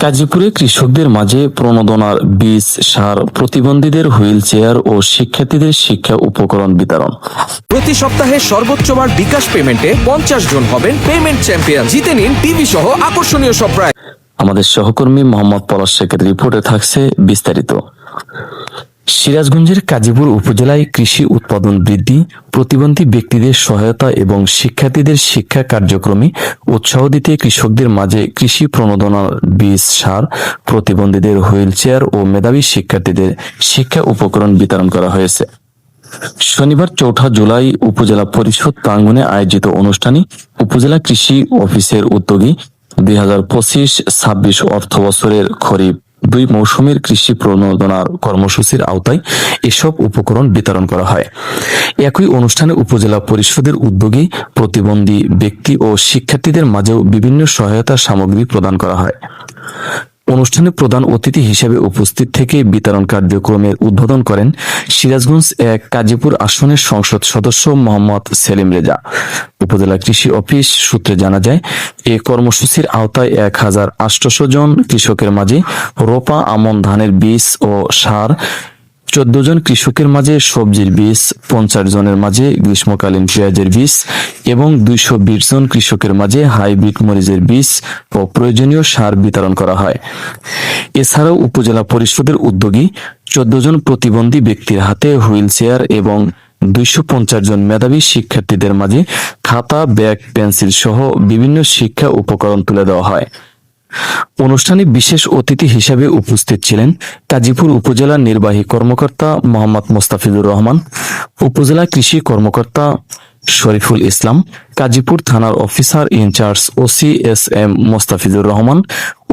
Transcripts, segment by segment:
গাজীপুরে কৃষকদের মাঝে প্রণোদনার বীজ, সার, প্রতিবন্ধীদের হুইল চেয়ার ও শিক্ষার্থীদের শিক্ষা উপকরণ বিতরণ। প্রতি সপ্তাহে সর্বোচ্চ বার বিকাশ পেমেন্টে 50 জন হবেন পেমেন্ট চ্যাম্পিয়ন। জিতে নিন টিভি সহ আকর্ষণীয় সব প্রাইজ। আমাদের সহকর্মী মোহাম্মদ পলাশ শেখের রিপোর্টে থাকছে বিস্তারিত। সিরাজগঞ্জের কাজীপুর উপজেলায় কৃষি উৎপাদন বৃদ্ধি, প্রতিবন্ধী ব্যক্তিদের সহায়তা এবং শিক্ষার্থীদের শিক্ষা কার্যক্রমে উৎসাহ দিতে কৃষকদের মাঝে কৃষি প্রণোদনার বীজ, সার, প্রতিবন্ধীদের হুইল চেয়ার ও মেধাবী শিক্ষার্থীদের শিক্ষা উপকরণ বিতরণ করা হয়েছে। শনিবার 4 জুলাই উপজেলা পরিষদ প্রাঙ্গণে আয়োজিত অনুষ্ঠানে উপজেলা কৃষি অফিসের উদ্যোগে 2025-26 অর্থ বছরের খরিফ 2 মৌসুমের কৃষি প্রণোদনার কর্মসূচির আওতায় এসব উপকরণ বিতরণ করা হয়। একই অনুষ্ঠানে উপজেলা পরিষদের উদ্যোগে প্রতিবন্ধী ব্যক্তি ও শিক্ষার্থীদের মাঝেও বিভিন্ন সহায়তা সামগ্রী প্রদান করা হয়। অনুষ্ঠানে প্রধান অতিথি হিসেবে উপস্থিত থেকে বিতরণ কার্যক্রমের উদ্বোধন করেন সিরাজগঞ্জ 1 কাজীপুর আসনের সংসদ সদস্য মোহাম্মদ সেলিম রেজা। উপজেলা কৃষি অফিস সূত্রে জানা যায়, এই কর্মসূচির আওতায় 1800 জন কৃষকের মাঝে রোপা আমন ধানের বীজ ও সার, 14 জন কৃষকের মাঝে সবজির বীজ, 50 জনের মাঝে গ্রীষ্মকালীন পেঁয়াজের বীজ এবং 220 জন কৃষকের মাঝে হাইব্রিড মরিচের বীজ ও প্রয়োজনীয় সার বিতরণ করা হয়। এছাড়াও উপজেলা পরিষদের উদ্যোগে 14 জন প্রতিবন্ধী ব্যক্তির হাতে হুইল চেয়ার এবং 250 জন মেধাবী শিক্ষার্থীদের মাঝে খাতা, ব্যাগ, পেন্সিল সহ বিভিন্ন শিক্ষা উপকরণ তুলে দেওয়া হয়। অনুষ্ঠানে বিশেষ অতিথি হিসেবে উপস্থিত ছিলেন কাজীপুর উপজেলা নির্বাহী কর্মকর্তা মোহাম্মদ মোস্তাফিজুর রহমান, উপজেলা কৃষি কর্মকর্তা শরীফুল ইসলাম, কাজীপুর থানার officer in charge OC S M. Mostafizur Rahman,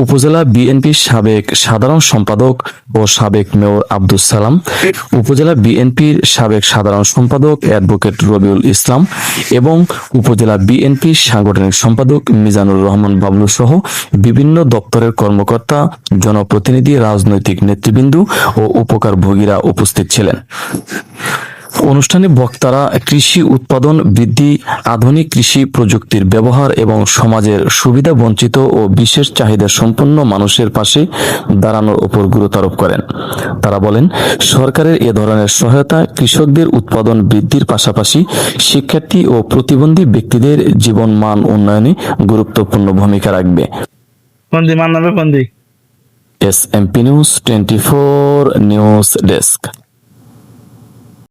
উপজেলা বিএনপির সাবেক সাধারণ সম্পাদক ও সাবেক মেয়র আব্দুস সালাম, উপজেলা বিএনপির সাবেক সাধারণ সম্পাদক অ্যাডভোকেট রবিউল ইসলাম এবং উপজেলা বিএনপির সাংগঠনিক সম্পাদক মিজানুর রহমান বাবলু সহ বিভিন্ন দপ্তরের কর্মকর্তা, জনপ্রতিনিধি, রাজনৈতিক নেতৃবৃন্দ ও উপকারভোগীরা উপস্থিত ছিলেন। অনুষ্ঠানে বক্তারা কৃষি উৎপাদন বৃদ্ধি, আধুনিক কৃষি প্রযুক্তির ব্যবহার এবং সমাজের সুবিধা বঞ্চিত ও বিশেষ চাহিদা সম্পন্ন মানুষের পাশে দাঁড়ানোর উপর গুরুত্ব আরোপ করেন। তারা বলেন, সরকারের এ ধরনের সহায়তা কৃষকদের উৎপাদন বৃদ্ধির পাশাপাশি শিক্ষার্থী ও প্রতিবন্ধী ব্যক্তিদের জীবন মান উন্নয়নে গুরুত্বপূর্ণ ভূমিকা রাখবে। এস.এম.পি নিউজ 24 নিউজ ডেস্ক।